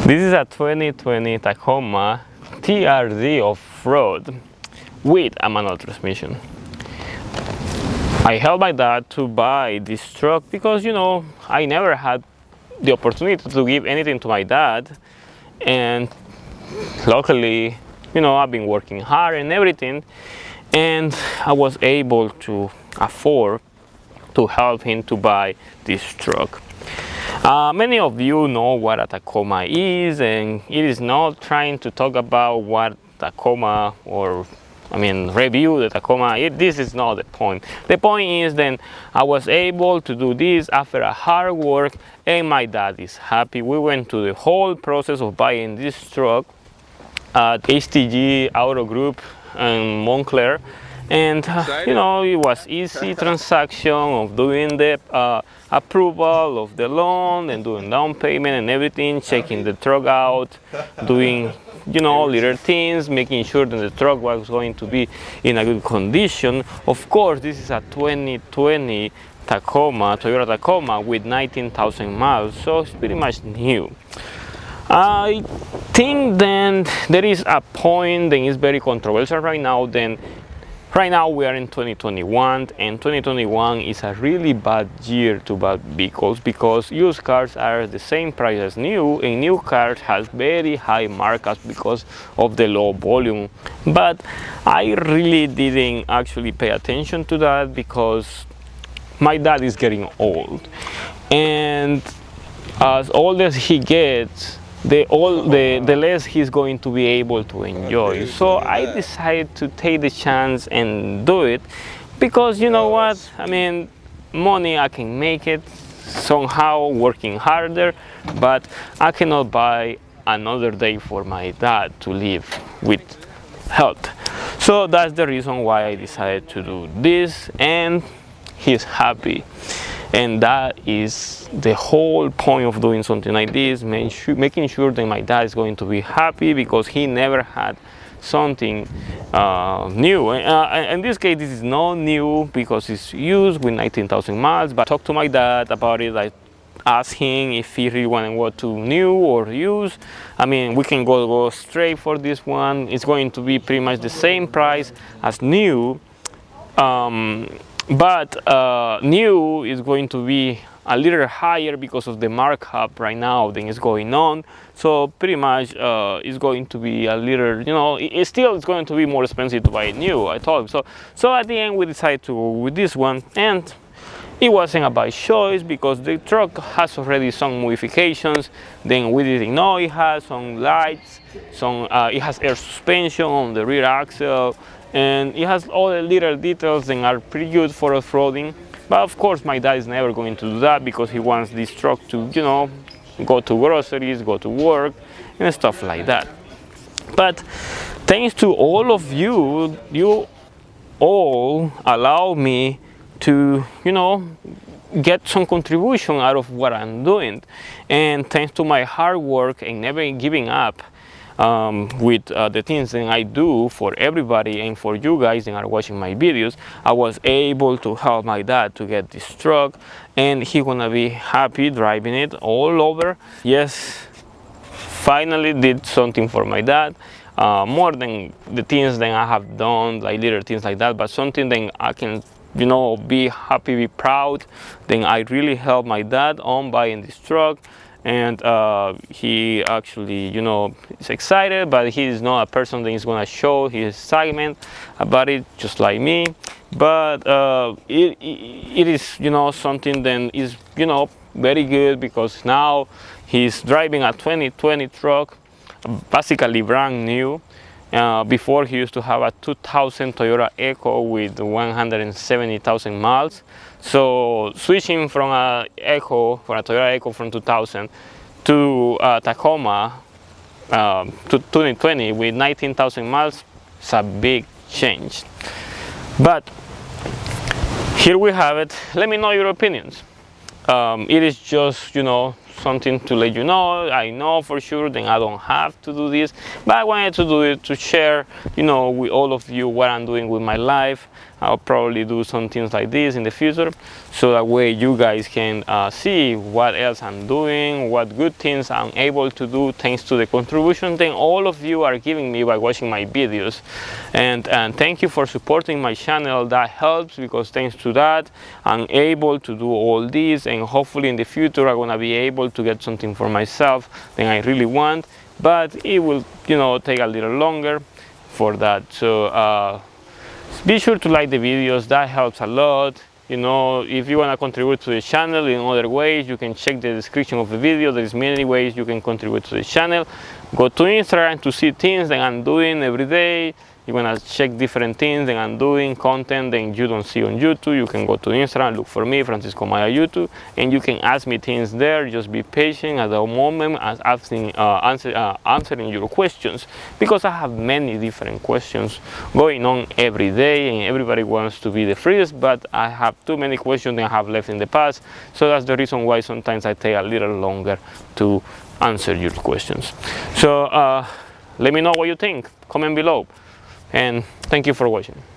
This is a 2020 Tacoma TRD Off-road with a manual transmission. I helped my dad to buy this truck because, I never had the opportunity to give anything to my dad, and luckily, I've been working hard and everything, and I was able to afford to help him to buy this truck. Many of you know what a Tacoma is, and it is not trying to talk about what Tacoma review the Tacoma. This is not the point. The point is then I was able to do this after a hard work, and my dad is happy. We went to the whole process of buying this truck at HTG Auto Group in Montclair, and it was easy transaction of doing the approval of the loan and doing down payment and everything, checking the truck out, doing little things, making sure that the truck was going to be in a good condition. Of course, this is a 2020 Tacoma, Toyota Tacoma with 19,000 miles, so it's pretty much new. I think then there is a point that is very controversial right now. Right now we are in 2021, and 2021 is a really bad year to buy vehicles because used cars are the same price as new, and new cars have very high markups because of the low volume. But I really didn't actually pay attention to that because my dad is getting old, and as old as he gets, the less he's going to be able to enjoy. So I decided to take the chance and do it because money I can make it somehow working harder, but I cannot buy another day for my dad to live with health. So that's the reason why I decided to do this, and he's happy. And that is the whole point of doing something like this, making sure that my dad is going to be happy because he never had something new. In this case, this is not new because it's used with 19,000 miles, but I talked to my dad about it. I asked him if he really wanted to go to new or used. We can go straight for this one. It's going to be pretty much the same price as new. But new is going to be a little higher because of the markup right now that is going on. So pretty much it's going to be a little, it's going to be more expensive to buy new, I told him. So at the end we decided to go with this one, and it wasn't a by choice because the truck has already some modifications. Then we didn't know it has some lights, it has air suspension on the rear axle, and it has all the little details that are pretty good for off-roading. But of course my dad is never going to do that because he wants this truck to, go to groceries, go to work, and stuff like that. But thanks to all of you, you all allow me to, get some contribution out of what I'm doing. And thanks to my hard work and never giving up, with the things that I do for everybody and for you guys that are watching my videos, I was able to help my dad to get this truck, and he's gonna be happy driving it all over. Yes, finally did something for my dad, more than the things that I have done, like little things like that, but something that I can be happy, be proud. Then I really helped my dad on buying this truck. And he actually, is excited, but he is not a person that is going to show his excitement about it, just like me. But it is, something that is, very good because now he's driving a 2020 truck, basically brand new. Before he used to have a 2000 Toyota Echo with 170,000 miles. So switching from a Toyota Echo from 2000 to Tacoma to 2020 with 19,000 miles, it's a big change. But here we have it. Let me know your opinions. It is just, something to let you know. I know for sure then I don't have to do this, but I wanted to do it to share, you know, with all of you what I'm doing with my life. I'll probably do some things like this in the future, so that way you guys can see what else I'm doing, what good things I'm able to do thanks to the contribution that all of you are giving me by watching my videos. And thank you for supporting my channel. That helps, because thanks to that I'm able to do all this, and hopefully in the future I'm gonna be able to get something for myself than I really want, but it will, you know, take a little longer for that. So be sure to like the videos, that helps a lot. You know, if you want to contribute to the channel in other ways, you can check the description of the video. There's many ways you can contribute to the channel. Go to Instagram to see things that I'm doing every day. You want to check different things that I'm doing, content that you don't see on YouTube. You can go to Instagram, look for me, franciscoamaya YouTube, and you can ask me things there. Just be patient at the moment as answering your questions, because I have many different questions going on every day, and everybody wants to be the freest, but I have too many questions that I have left in the past. So that's the reason why sometimes I take a little longer to answer your questions. So let me know what you think, comment below. And thank you for watching.